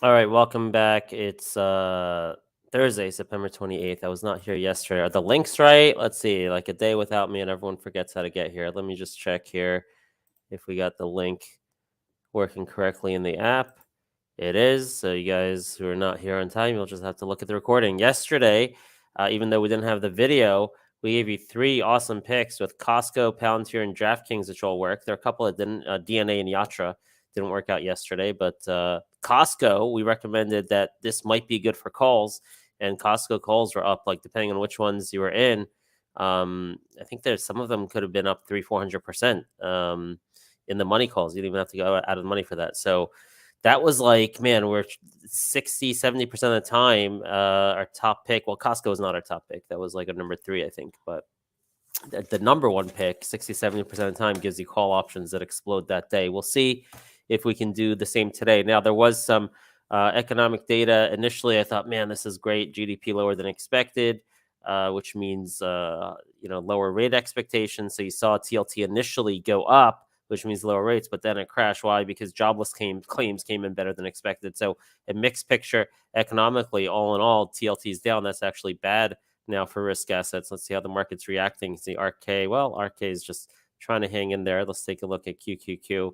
All right, welcome back. It's Thursday, September 28th. I was not here yesterday. Are the links right? Let's see. Like a day without me and everyone forgets how to get here. Let me just check here if we got the link working correctly in the app. It is. So you guys who are not here on time, you'll just have to look at the recording. Yesterday, even though we didn't have the video, we gave you three awesome picks with Costco, Palantir, and DraftKings, which all work. There are a couple that didn't. DNA and Yatra didn't work out yesterday, but Costco, we recommended that this might be good for calls, and Costco calls were up, like depending on which ones you were in. I think there's some of them could have been up 300-400% in the money calls. You didn't even have to go out of the money for that. So that was like, man, we're 60-70% of the time our top pick. Well, Costco is not our top pick. That was like a number 3, I think. But the number 1 pick, 60-70% of the time, gives you call options that explode that day. We'll see if we can do the same today. Now, there was some economic data. Initially, I thought, man, this is great. GDP lower than expected, which means lower rate expectations. So you saw TLT initially go up, which means lower rates, but then it crashed. Why? Because jobless claims came in better than expected. So a mixed picture economically. All in all, TLT is down. That's actually bad now for risk assets. Let's see how the market's reacting. See RK. Well, RK is just trying to hang in there. Let's take a look at QQQ.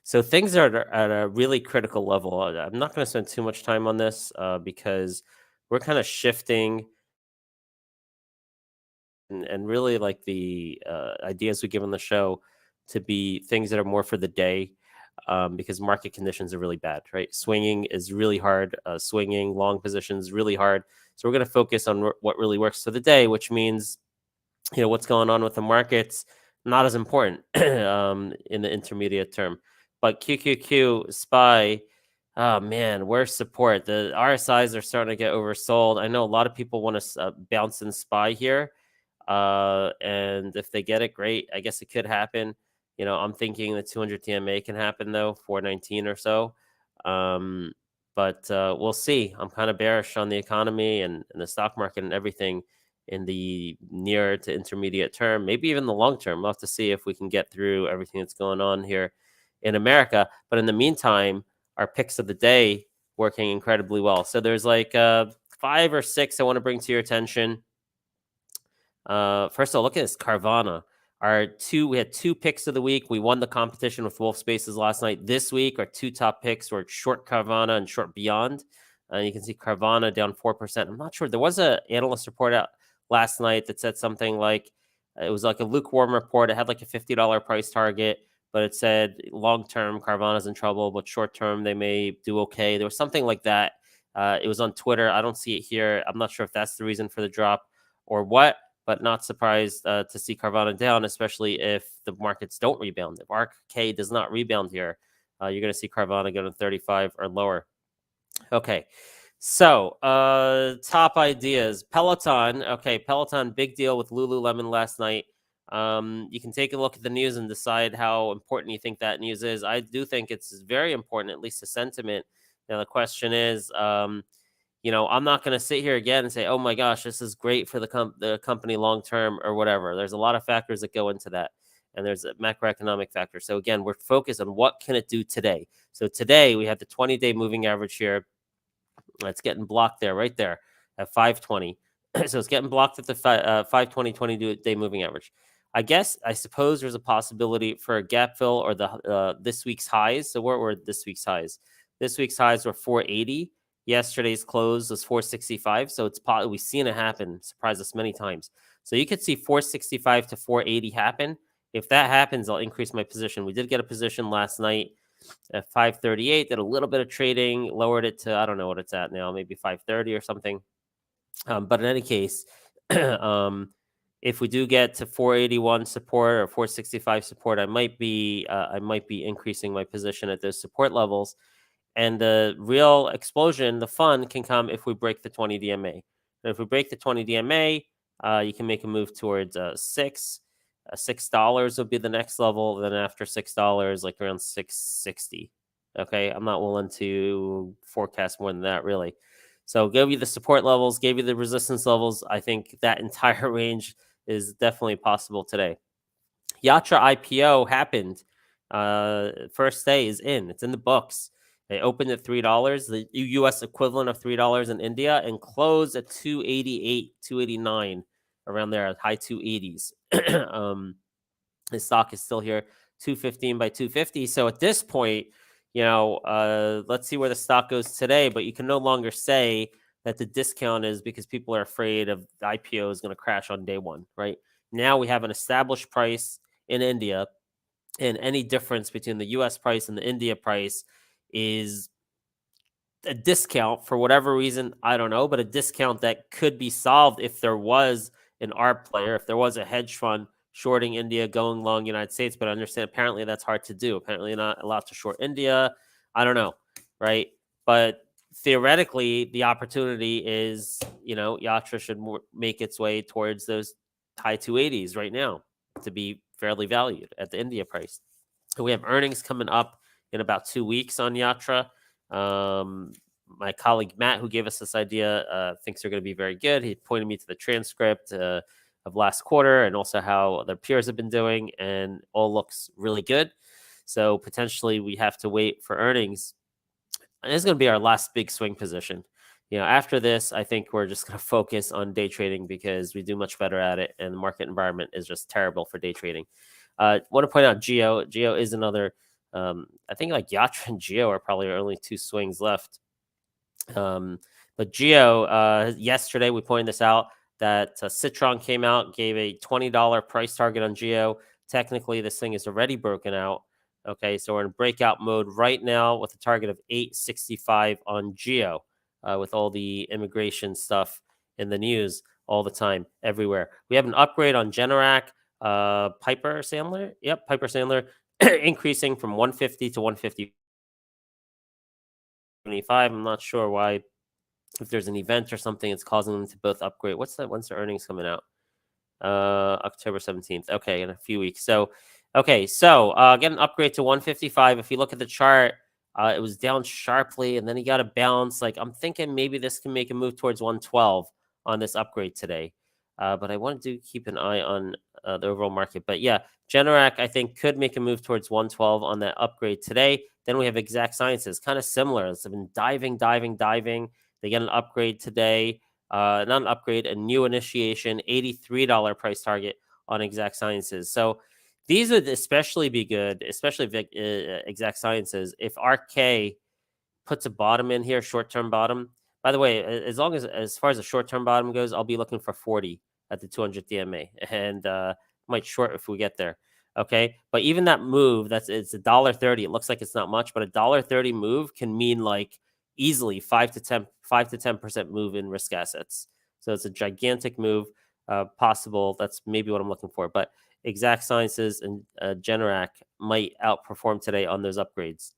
So things are at a really critical level. I'm not going to spend too much time on this because we're kind of shifting and really like the ideas we give on the show to be things that are more for the day because market conditions are really bad, right? Swinging is really hard. Swinging long positions really hard. So we're going to focus on what really works for the day, which means what's going on with the markets not as important in the intermediate term. But QQQ SPY, oh man, where's support? The RSIs are starting to get oversold. I know a lot of people want to bounce in SPY here. And if they get it, great. I guess it could happen. I'm thinking the 200 TMA can happen though, 419 or so. But we'll see. I'm kind of bearish on the economy and the stock market and everything in the near to intermediate term, maybe even the long term. We'll have to see if we can get through everything that's going on here in America. But in the meantime, our picks of the day working incredibly well. So there's like 5 or 6 I want to bring to your attention. First of all, look at this Carvana. We had 2 picks of the week. We won the competition with Wolf Spaces last night. This week, our 2 top picks were short Carvana and short Beyond. You can see Carvana down 4%. I'm not sure. There was an analyst report out last night that said something like it was like a lukewarm report. It had like a $50 price target, but it said long term Carvana's in trouble, but short term they may do okay. There was something like that. It was on Twitter. I don't see it here. I'm not sure if that's the reason for the drop or what. But not surprised to see Carvana down, especially if the markets don't rebound. If RK does not rebound here, you're going to see Carvana go to 35 or lower. Okay, so top ideas. Peloton. Okay, Peloton, big deal with Lululemon last night. You can take a look at the news and decide how important you think that news is. I do think it's very important, at least the sentiment. Now, the question is, I'm not going to sit here again and say, oh my gosh, this is great for the company long term or whatever. There's a lot of factors that go into that. And there's a macroeconomic factor. So again, we're focused on what can it do today. So today we have the 20-day moving average here. It's getting blocked there, right there at 520. So it's getting blocked at the 520 20-day moving average. I suppose there's a possibility for a gap fill or the this week's highs. So what were this week's highs? This week's highs were 480. Yesterday's close was 465. So we've seen it happen. Surprised us many times. So you could see 465 to 480 happen. If that happens, I'll increase my position. We did get a position last night at 538. Did a little bit of trading, lowered it to, I don't know what it's at now, maybe 530 or something. But in any case, if we do get to 481 support or 465 support, I might be increasing my position at those support levels. And the real explosion, the fun, can come if we break the 20 DMA. And if we break the 20 DMA, you can make a move towards $6. $6 will be the next level. Then after $6, like around 660. Okay, I'm not willing to forecast more than that, really. So gave you the support levels, gave you the resistance levels. I think that entire range is definitely possible today. Yatra IPO happened. First day is in. It's in the books. They opened at $3, the US equivalent of $3 in India, and closed at 288, 289, around there, high 280s. The stock is still here, 215 by 250. So at this point, let's see where the stock goes today. But you can no longer say that the discount is because people are afraid of the IPO is going to crash on day one, right? Now we have an established price in India, and any difference between the US price and the India price is a discount for whatever reason, I don't know, but a discount that could be solved if there was an ARB player, if there was a hedge fund shorting India, going long United States. But I understand apparently that's hard to do. Apparently, you're not allowed to short India. I don't know, right? But theoretically, the opportunity is, Yatra should make its way towards those high 280s right now to be fairly valued at the India price. So we have earnings coming up in about 2 weeks on Yatra. My colleague Matt, who gave us this idea, thinks they're going to be very good. He pointed me to the transcript of last quarter and also how their peers have been doing, and all looks really good. So potentially we have to wait for earnings. And it's going to be our last big swing position. After this, I think we're just going to focus on day trading because we do much better at it, and the market environment is just terrible for day trading. I want to point out Geo. Geo is another. I think like Yatra and Geo are probably our only two swings left. But Geo, yesterday we pointed this out that Citron came out, gave a $20 price target on Geo. Technically, this thing is already broken out. Okay, so we're in breakout mode right now with a target of 865 on Geo, with all the immigration stuff in the news all the time, everywhere. We have an upgrade on Generac, Piper Sandler. Yep, Piper Sandler increasing from 150 to 150. I'm not sure why. If there's an event or something, it's causing them to both upgrade. When's the earnings coming out? October 17th. Okay, in a few weeks. So get an upgrade to 155. If you look at the chart, it was down sharply, and then he got a bounce. Like, I'm thinking maybe this can make a move towards 112 on this upgrade today. But I want to keep an eye on the overall market. But yeah, Generac, I think, could make a move towards 112 on that upgrade today. Then we have Exact Sciences, kind of similar. It's been diving. They get an upgrade today. Not an upgrade, a new initiation, $83 price target on Exact Sciences. So these would especially be good, especially if Exact Sciences, if RK puts a bottom in here, short-term bottom. By the way, as far as the short-term bottom goes, I'll be looking for 40 at the 200 DMA, and might short if we get there. Okay, but even that move, it's $1.30. It looks like it's not much, but $1.30 move can mean like easily 5 to 10% move in risk assets. So it's a gigantic move, possible. That's maybe what I'm looking for. But Exact Sciences and Generac might outperform today on those upgrades.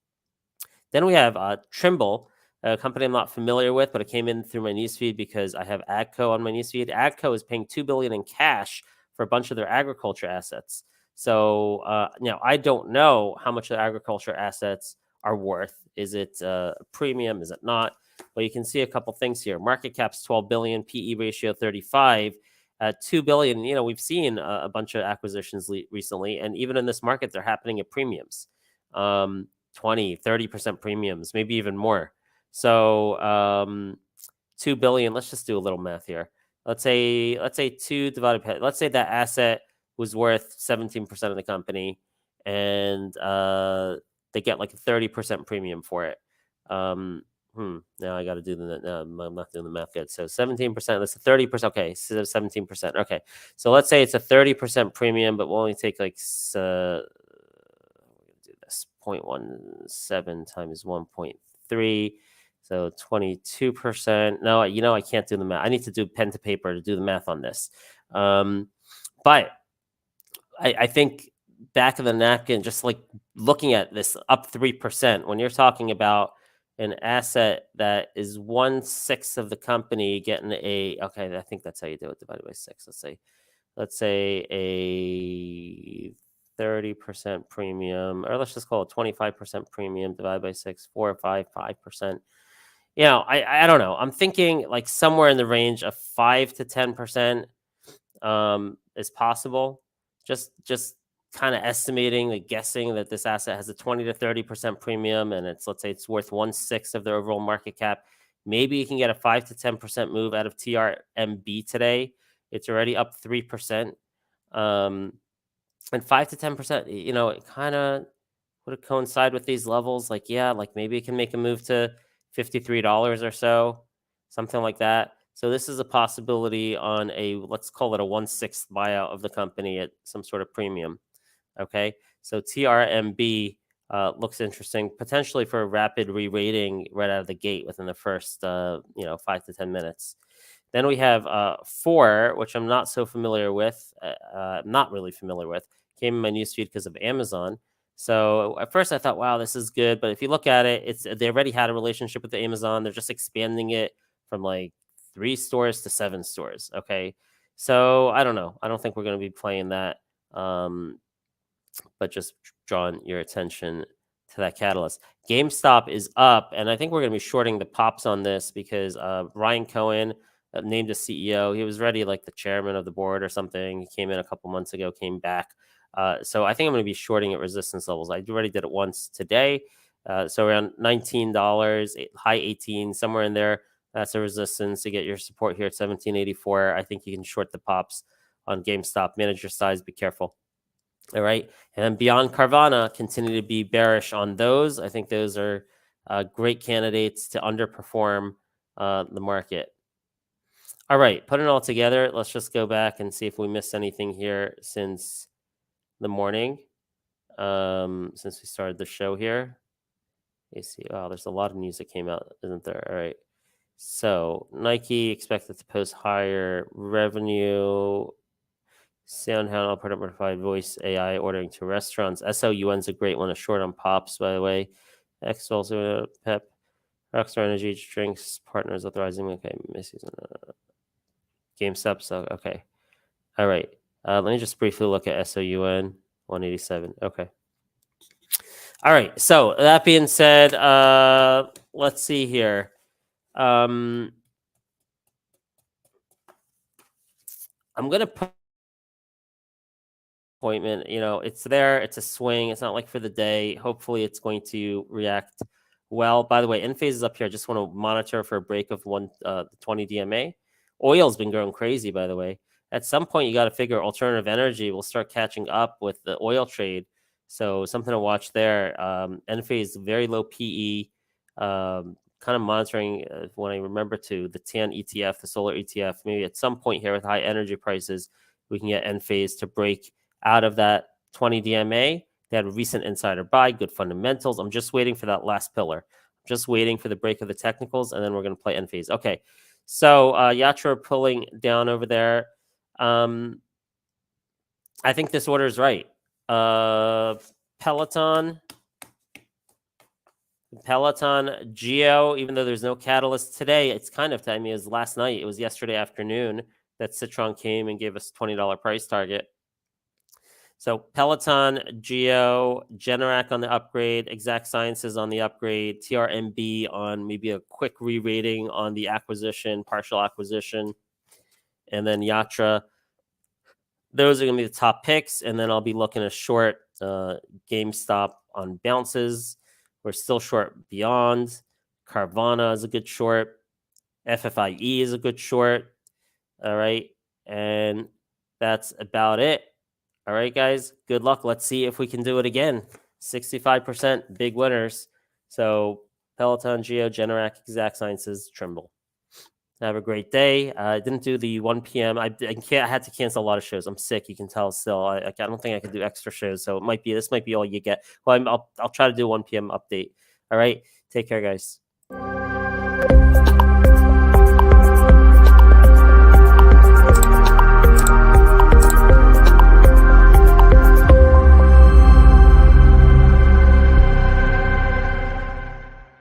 Then we have Trimble, a company I'm not familiar with, but it came in through my newsfeed because I have AGCO on my newsfeed. AGCO is paying $2 billion in cash for a bunch of their agriculture assets. So I don't know how much the agriculture assets are worth. Is it a premium? Is it not? Well, you can see a couple things here. Market cap's 12 billion, PE ratio 35. 2 billion. We've seen a bunch of acquisitions recently, and even in this market, they're happening at premiums, 20-30% premiums, maybe even more. So 2 billion. Let's just do a little math here. Let's say 2 divided by. Let's say that asset was worth 17% of the company, and they get like a 30% premium for it. Now I got to do I'm not doing the math yet. So 17%, that's a 30%. Okay, so 17%. Okay, so let's say it's a 30% premium, but we'll only take like we're gonna do this 0.17 times 1.3, so 22%. No, I can't do the math. I need to do pen to paper to do the math on this. But I think back of the napkin, just like looking at this up 3%, when you're talking about an asset that is 1/6 of the company getting okay, I think that's how you do it, divided by 6. Let's say a 30% premium, or let's just call it 25% premium divided by 6, 4 or 5%. I don't know. I'm thinking like somewhere in the range of 5 to 10% is possible. Just kind of estimating, like guessing that this asset has a 20 to 30% premium, and let's say it's worth 1/6 of their overall market cap. Maybe you can get a 5 to 10% move out of TRMB today. It's already up 3%. And 5 to 10%, it kind of would coincide with these levels. Like, yeah, like maybe it can make a move to $53 or so, something like that. So this is a possibility on let's call it a 1/6 buyout of the company at some sort of premium. Okay, so TRMB looks interesting, potentially for a rapid re-rating right out of the gate within the first 5 to 10 minutes. Then we have Four, which I'm not so familiar with, not really familiar with. Came in my newsfeed because of Amazon. So at first I thought, wow, this is good. But if you look at it, they already had a relationship with Amazon. They're just expanding it from like 3 stores to 7 stores. Okay, so I don't know. I don't think we're going to be playing that. But just drawing your attention to that catalyst. GameStop is up, and I think we're going to be shorting the pops on this because Ryan Cohen named a CEO. He was already like the chairman of the board or something. He came in a couple months ago, came back. So I think I'm going to be shorting at resistance levels. I already did it once today. So around $19, high 18, somewhere in there. That's a resistance to get your support here at 1784. I think you can short the pops on GameStop. Manage your size. Be careful. All right. And then beyond Carvana, continue to be bearish on those. I think those are great candidates to underperform the market. All right. Put it all together. Let's just go back and see if we missed anything here since the morning, since we started the show here. You see, oh, there's a lot of news that came out, isn't there? All right. So Nike expected to post higher revenue. SoundHound Provide voice AI ordering to restaurants. SOUN's a great one. A short on pops, by the way. X also Pep. Rockstar Energy drinks partners authorizing. Okay, Macy's. GameStop. So okay. All right. Let me just briefly look at SOUN 187. Okay. All right. So that being said, let's see here. I'm gonna put appointment. It's there. It's a swing. It's not like for the day. Hopefully, it's going to react well. By the way, Enphase is up here. I just want to monitor for a break of 20 DMA. Oil's been growing crazy, by the way. At some point, you got to figure alternative energy will start catching up with the oil trade. So something to watch there. Enphase, very low PE. Kind of monitoring when I remember to the TAN ETF, the solar ETF. Maybe at some point here with high energy prices, we can get Enphase to break out of that 20 DMA. They had a recent insider buy, good fundamentals. I'm just waiting for that last pillar. I'm just waiting for the break of the technicals, and then we're going to play Enphase. Okay, so Yatra pulling down over there. I think this order is right. Peloton, Geo, even though there's no catalyst today, it's kind of timing. It was last night. It was yesterday afternoon that Citron came and gave us $20 price target. So Peloton, Geo, Generac on the upgrade, Exact Sciences on the upgrade, TRMB on maybe a quick re-rating on the acquisition, partial acquisition, and then Yatra. Those are going to be the top picks, and then I'll be looking at short GameStop on bounces. We're still short Beyond. Carvana is a good short. FFIE is a good short. All right, and that's about it. All right, guys, good luck. Let's see if we can do it again. 65% big winners. So Peloton, Geo, Generac, Exact Sciences, Trimble. Have a great day. I didn't do the 1 p.m. I had to cancel a lot of shows. I'm sick. You can tell still. I don't think I can do extra shows. So this might be all you get. Well, I'll try to do 1 p.m. update. All right. Take care, guys.